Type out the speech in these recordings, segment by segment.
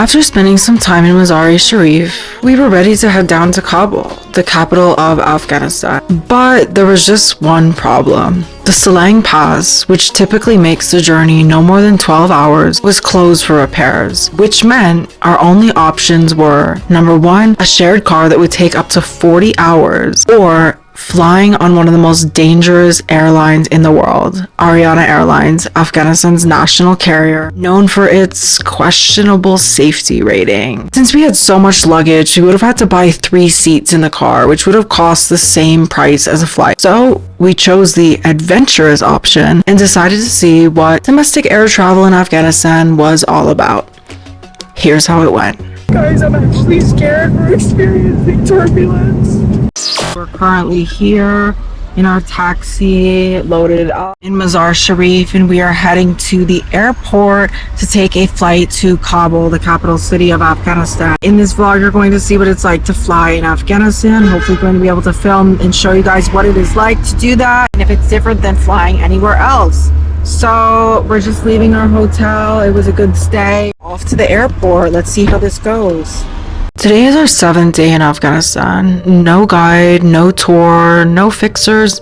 After spending some time in Mazar Sharif, we were ready to head down to Kabul, the capital of Afghanistan. But there was just one problem. The Salang Pass, which typically makes the journey no more than 12 hours, was closed for repairs, which meant our only options were, number one, a shared car that would take up to 40 hours, or flying on one of the most dangerous airlines in the world, Ariana Airlines, Afghanistan's national carrier, known for its questionable safety rating. Since we had so much luggage, we would have had to buy 3 seats in the car, which would have cost the same price as a flight. So we chose the adventurous option and decided to see what domestic air travel in Afghanistan was all about. Here's how it went. Guys, I'm actually scared. We're experiencing turbulence. We're currently here in our taxi, loaded up in Mazar Sharif, and we are heading to the airport to take a flight to Kabul, the capital city of Afghanistan. In this vlog, you're going to see what it's like to fly in Afghanistan. Hopefully going to be able to film and show you guys what it is like to do that, and if it's different than flying anywhere else. So we're just leaving our hotel. It was a good stay. Off to the airport. Let's see how this goes. Today is our 7th day in Afghanistan. No guide, no tour, no fixers,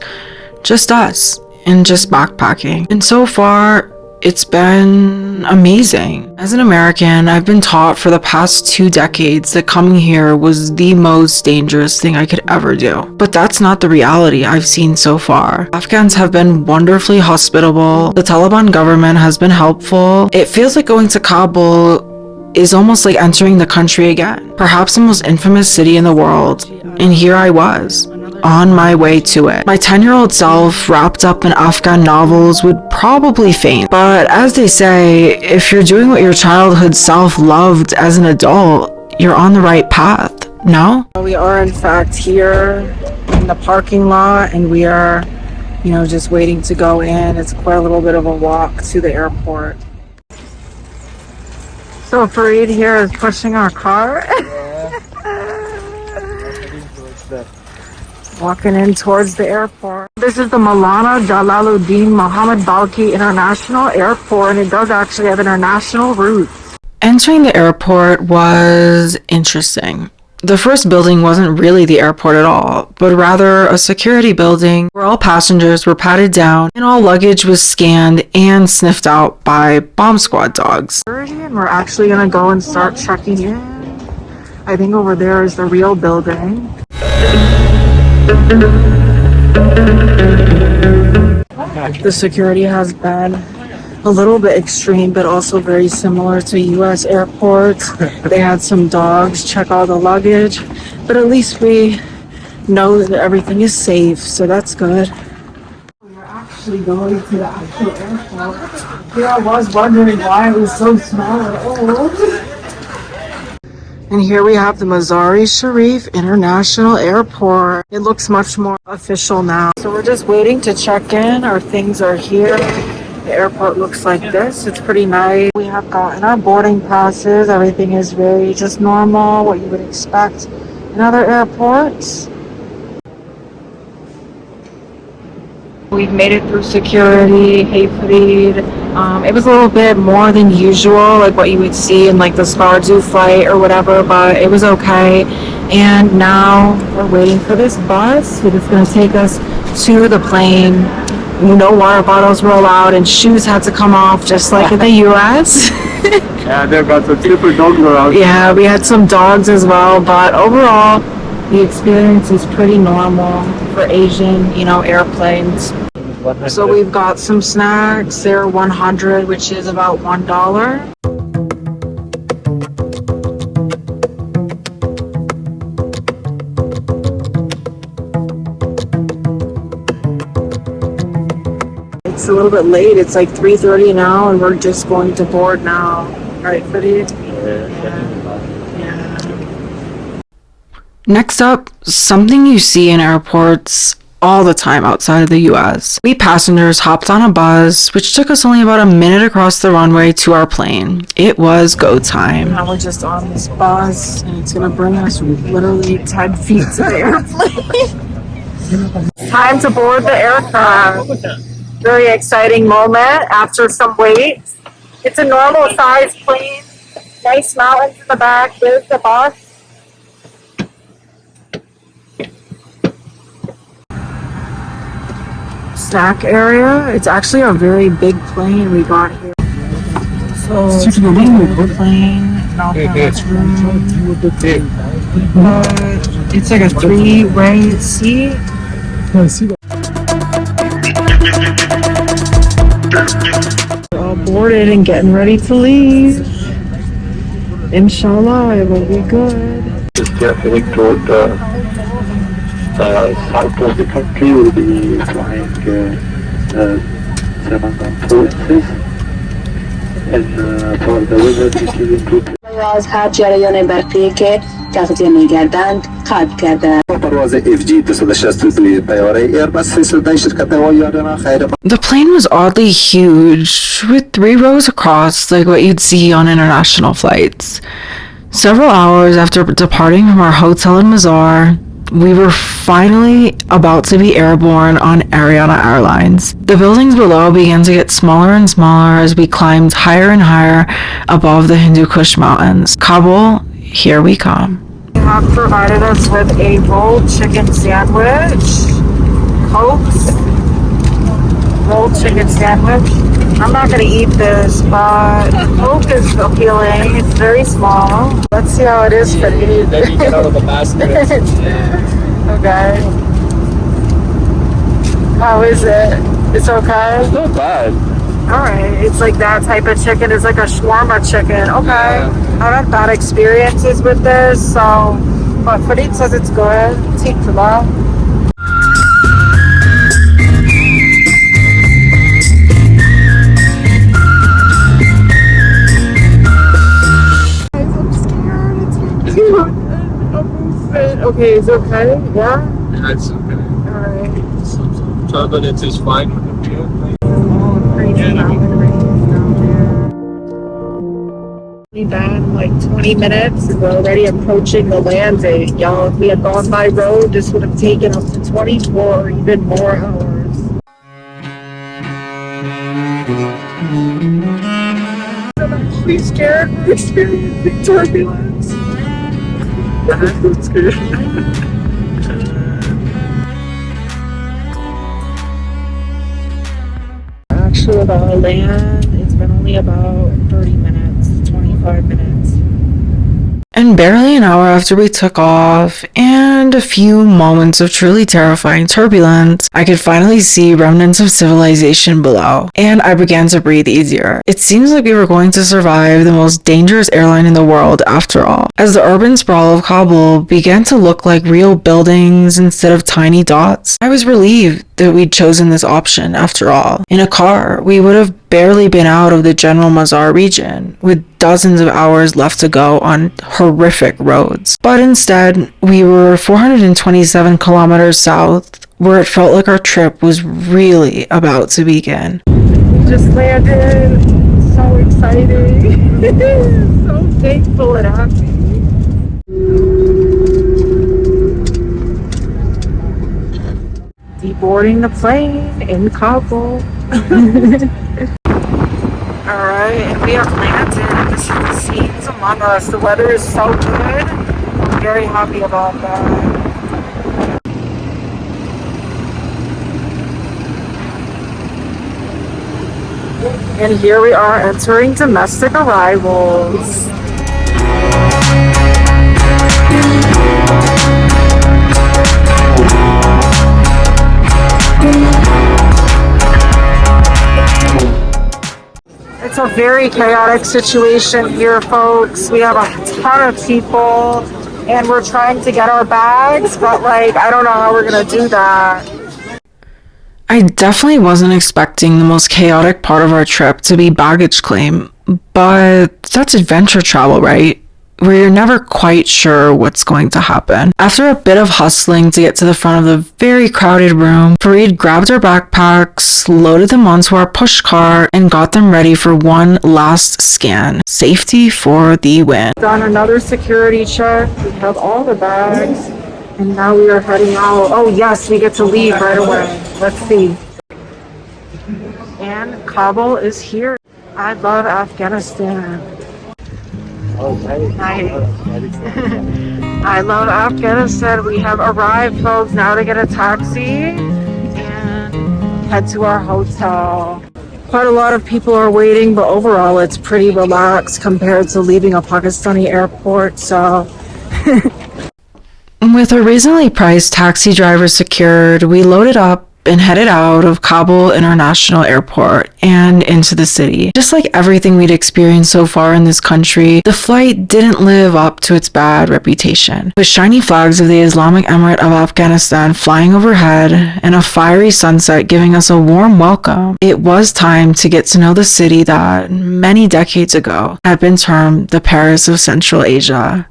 just us and just backpacking. And so far, it's been amazing. As an American, I've been taught for the past 2 decades that coming here was the most dangerous thing I could ever do. But that's not the reality I've seen so far. Afghans have been wonderfully hospitable. The Taliban government has been helpful. It feels like going to Kabul is almost like entering the country again. Perhaps the most infamous city in the world. And here I was, on my way to it. My 10-year-old self, wrapped up in Afghan novels, would probably faint. But as they say, if you're doing what your childhood self loved as an adult, you're on the right path, no? We are in fact here in the parking lot, and we are, just waiting to go in. It's quite a little bit of a walk to the airport. So Fareed here is pushing our car. Walking in towards the airport. This is the Maulana Jalaluddin Muhammad Balki International Airport, and it does actually have international routes. Entering the airport was interesting. The first building wasn't really the airport at all, but rather a security building where all passengers were patted down and all luggage was scanned and sniffed out by bomb squad dogs. And we're actually gonna go and start checking in. I think over there is the real building. The security has been a little bit extreme, but also very similar to US airports. They had some dogs check all the luggage, but at least we know that everything is safe, so that's good. We're actually going to the actual airport. Here I was wondering why it was so small and old. And here we have the Mazar Sharif International Airport. It looks much more official now. So we're just waiting to check in. Our things are here. The airport looks like this. It's pretty nice. We have gotten our boarding passes. Everything is very just normal, what you would expect in other airports. We've made it through security. Hey, Fareed. It was a little bit more than usual, like what you would see in like the Scardu flight or whatever, but it was okay. And now we're waiting for this bus. It is going to take us to the plane. No water bottles were allowed, and shoes had to come off just like in the US. Yeah, they've got some super dogs around. Yeah, we had some dogs as well, but overall the experience is pretty normal for Asian, airplanes. 100. So we've got some snacks. They're 100, which is about $1. It's a little bit late. It's like 3:30 now, and we're just going to board now. Right, Fareed? Yeah. Next up, something you see in airports all the time outside of the US. We passengers hopped on a bus, which took us only about a minute across the runway to our plane. It was go time. Now we're just on this bus, and it's gonna bring us literally 10 feet to the airplane. Time to board the aircraft. Very exciting moment after some wait. It's a normal size plane. Nice mountains in the back. There's the bus. Snack area. It's actually a very big plane we got here. So it's a big plane. Not that much room. But it's like a 3-way seat. We're all boarded and getting ready to leave. Inshallah, it will be good. Just heading toward the south of the country. We'll be flying Samantha provinces and for the weather this is improved. از هر جریان برقی که تغذیه می‌گردند قطع کرده. پرواز FG 263 طیاره ایرباس 330 شرکت هوایی آریانا خیر. The plane was oddly huge, with 3 rows across, like what you'd see on international flights. Several hours after departing from our hotel in Mazar, we were finally about to be airborne on Ariana Airlines. The buildings below began to get smaller and smaller as we climbed higher and higher above the Hindu Kush Mountains. Kabul, here we come. They have provided us with a rolled chicken sandwich, Cokes, rolled chicken sandwich. I'm not going to eat this, but Coke is appealing. It's very small. Let's see how it is for me. Then you get out of the basket. Okay. How is it? It's okay? It's not bad. Alright. It's like that type of chicken. It's like a shawarma chicken. Okay. Yeah. I've had bad experiences with this, so... But Farid says it's good. Take for that. Okay, is it okay? Yeah? Yeah, it's okay. Alright. Turbulence is fine with the view. Crazy mountain range down there. We've been like 20 minutes and we're already approaching the landing. Y'all, if we had gone by road, this would have taken up to 24 or even more hours. I'm actually scared we're experiencing turbulence. I'm scared. Actually, with our land, it's been only about 30 minutes, 25 minutes. And barely an hour after we took off, and a few moments of truly terrifying turbulence, I could finally see remnants of civilization below, and I began to breathe easier. It seems like we were going to survive the most dangerous airline in the world after all, as the urban sprawl of Kabul began to look like real buildings instead of tiny dots. I was relieved that we'd chosen this option after all. In a car, we would have barely been out of the general Mazar region, with dozens of hours left to go on horrific roads. But instead, we were 427 kilometers south, where it felt like our trip was really about to begin. We just landed. So exciting. So thankful and happy. Deboarding the plane in Kabul. Alright, and we have landed. This is the scenes among us. The weather is so good. I'm very happy about that. And here we are entering domestic arrivals. It's a very chaotic situation here, folks. We have a ton of people and we're trying to get our bags, but like, I don't know how we're gonna do that. I definitely wasn't expecting the most chaotic part of our trip to be baggage claim, but that's adventure travel, right? Where you're never quite sure what's going to happen. After a bit of hustling to get to the front of the very crowded room, Farid grabbed our backpacks, loaded them onto our push car, and got them ready for one last scan. Safety for the win. Done another security check. We have all the bags, and now we are heading out. Oh yes, we get to leave right away. Let's see. And Kabul is here. I love Afghanistan. Nice. I love Afghanistan. We have arrived, folks, now to get a taxi and head to our hotel. Quite a lot of people are waiting, but overall it's pretty relaxed compared to leaving a Pakistani airport, so... With a reasonably priced taxi driver secured, we loaded up and headed out of Kabul International Airport and into the city. Just like everything we'd experienced so far in this country, the flight didn't live up to its bad reputation. With shiny flags of the Islamic Emirate of Afghanistan flying overhead and a fiery sunset giving us a warm welcome, it was time to get to know the city that many decades ago had been termed the Paris of Central Asia.